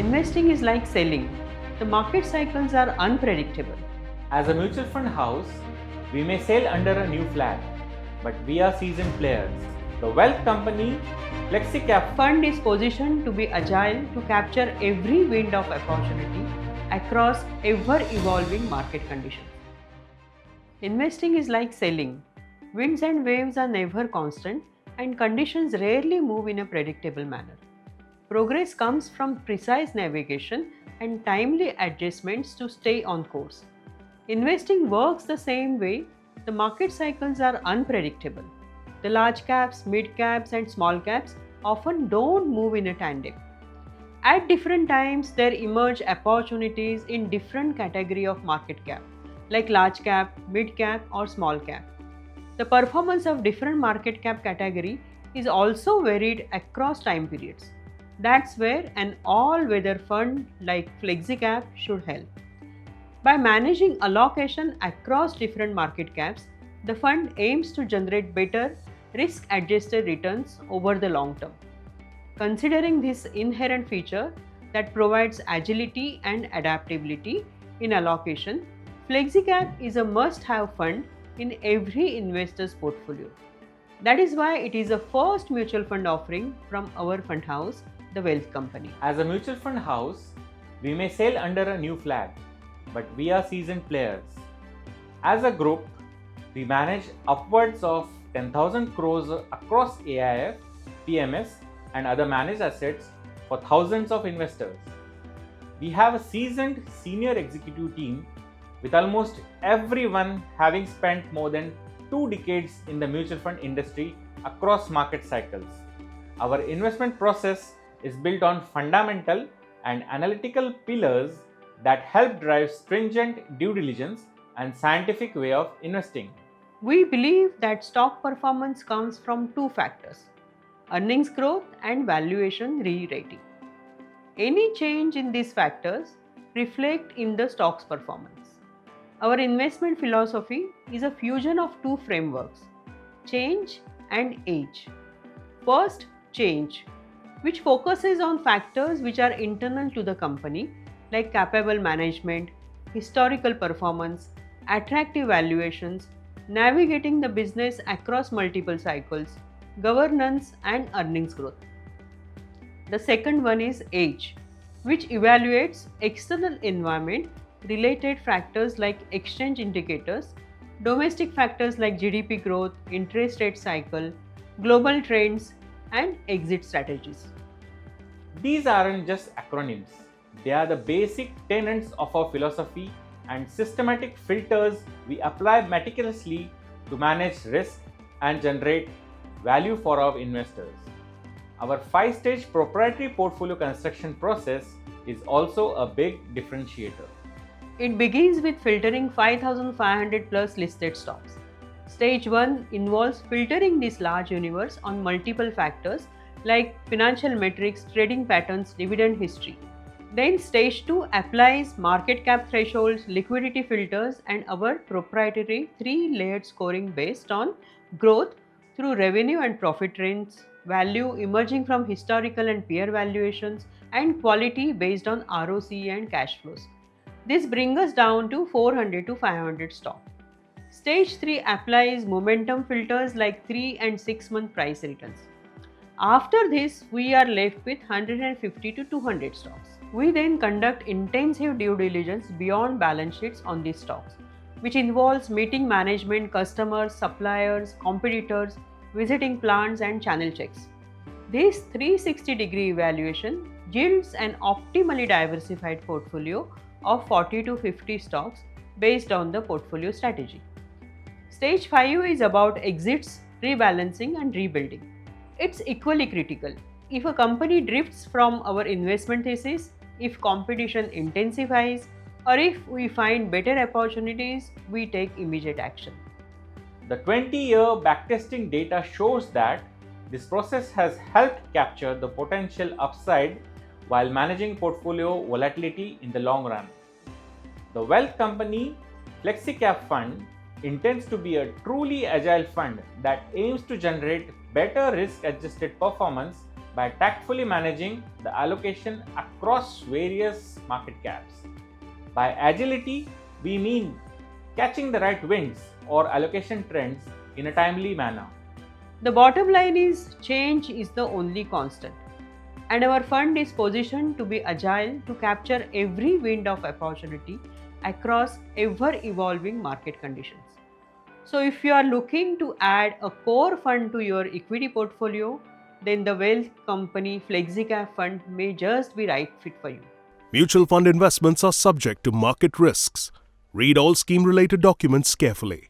Investing is like selling. The market cycles are unpredictable. As a mutual fund house, we may sail under a new flag, but we are seasoned players. The wealth company, FlexiCap Fund is positioned to be agile to capture every wind of opportunity across ever-evolving market conditions. Investing is like selling. Winds and waves are never constant, and conditions rarely move in a predictable manner. Progress comes from precise navigation and timely adjustments to stay on course. Investing works the same way. The market cycles are unpredictable. The large caps, mid caps, and small caps often don't move in a tandem. At different times, there emerge opportunities in different category of market cap, like large cap, mid cap, or small cap. The performance of different market cap category is also varied across time periods. That's where an all-weather fund like FlexiCap should help. By managing allocation across different market caps, the fund aims to generate better risk-adjusted returns over the long term. Considering this inherent feature that provides agility and adaptability in allocation, FlexiCap is a must-have fund in every investor's portfolio. That is why it is the first mutual fund offering from our fund house, the Wealth Company. As a mutual fund house, we may sail under a new flag, but we are seasoned players. As a group, we manage upwards of 10,000 crores across AIF, PMS, and other managed assets for thousands of investors. We have a seasoned senior executive team with almost everyone having spent more than 2 decades in the mutual fund industry across market cycles. Our investment process is built on fundamental and analytical pillars that help drive stringent due diligence and scientific way of investing. We believe that stock performance comes from two factors: earnings growth and valuation re-rating. Any change in these factors reflect in the stock's performance. Our investment philosophy is a fusion of two frameworks: change and age. First, change, which focuses on factors which are internal to the company, like capable management, historical performance, attractive valuations, navigating the business across multiple cycles, governance, and earnings growth. The second one is age, which evaluates external environment related factors like exchange indicators, domestic factors like GDP growth, interest rate cycle, global trends, and exit strategies. These aren't just acronyms, they are the basic tenets of our philosophy and systematic filters we apply meticulously to manage risk and generate value for our investors. Our 5-stage proprietary portfolio construction process is also a big differentiator. It begins with filtering 5,500 plus listed stocks. Stage 1 involves filtering this large universe on multiple factors like financial metrics, trading patterns, dividend history. Then stage 2 applies market cap thresholds, liquidity filters, and our proprietary 3-layered scoring based on growth through revenue and profit trends, value emerging from historical and peer valuations, and quality based on ROC and cash flows. This brings us down to 400 to 500 stock. Stage 3 applies momentum filters like 3 and 6 month price returns. After this, we are left with 150 to 200 stocks. We then conduct intensive due diligence beyond balance sheets on these stocks, which involves meeting management, customers, suppliers, competitors, visiting plants, and channel checks. This 360-degree evaluation yields an optimally diversified portfolio of 40 to 50 stocks based on the portfolio strategy. Stage 5 is about exits, rebalancing, and rebuilding. It's equally critical. If a company drifts from our investment thesis, if competition intensifies, or if we find better opportunities, we take immediate action. The 20-year backtesting data shows that this process has helped capture the potential upside while managing portfolio volatility in the long run. The Wealth Company FlexiCap Fund intends to be a truly agile fund that aims to generate better risk-adjusted performance by tactfully managing the allocation across various market caps. By agility, we mean catching the right winds or allocation trends in a timely manner. The bottom line is change is the only constant, and our fund is positioned to be agile to capture every wind of opportunity across ever evolving market conditions. So, if you are looking to add a core fund to your equity portfolio, then the wealth company FlexiCap fund may just be right fit for you. Mutual fund investments are subject to market risks. Read all scheme related documents carefully.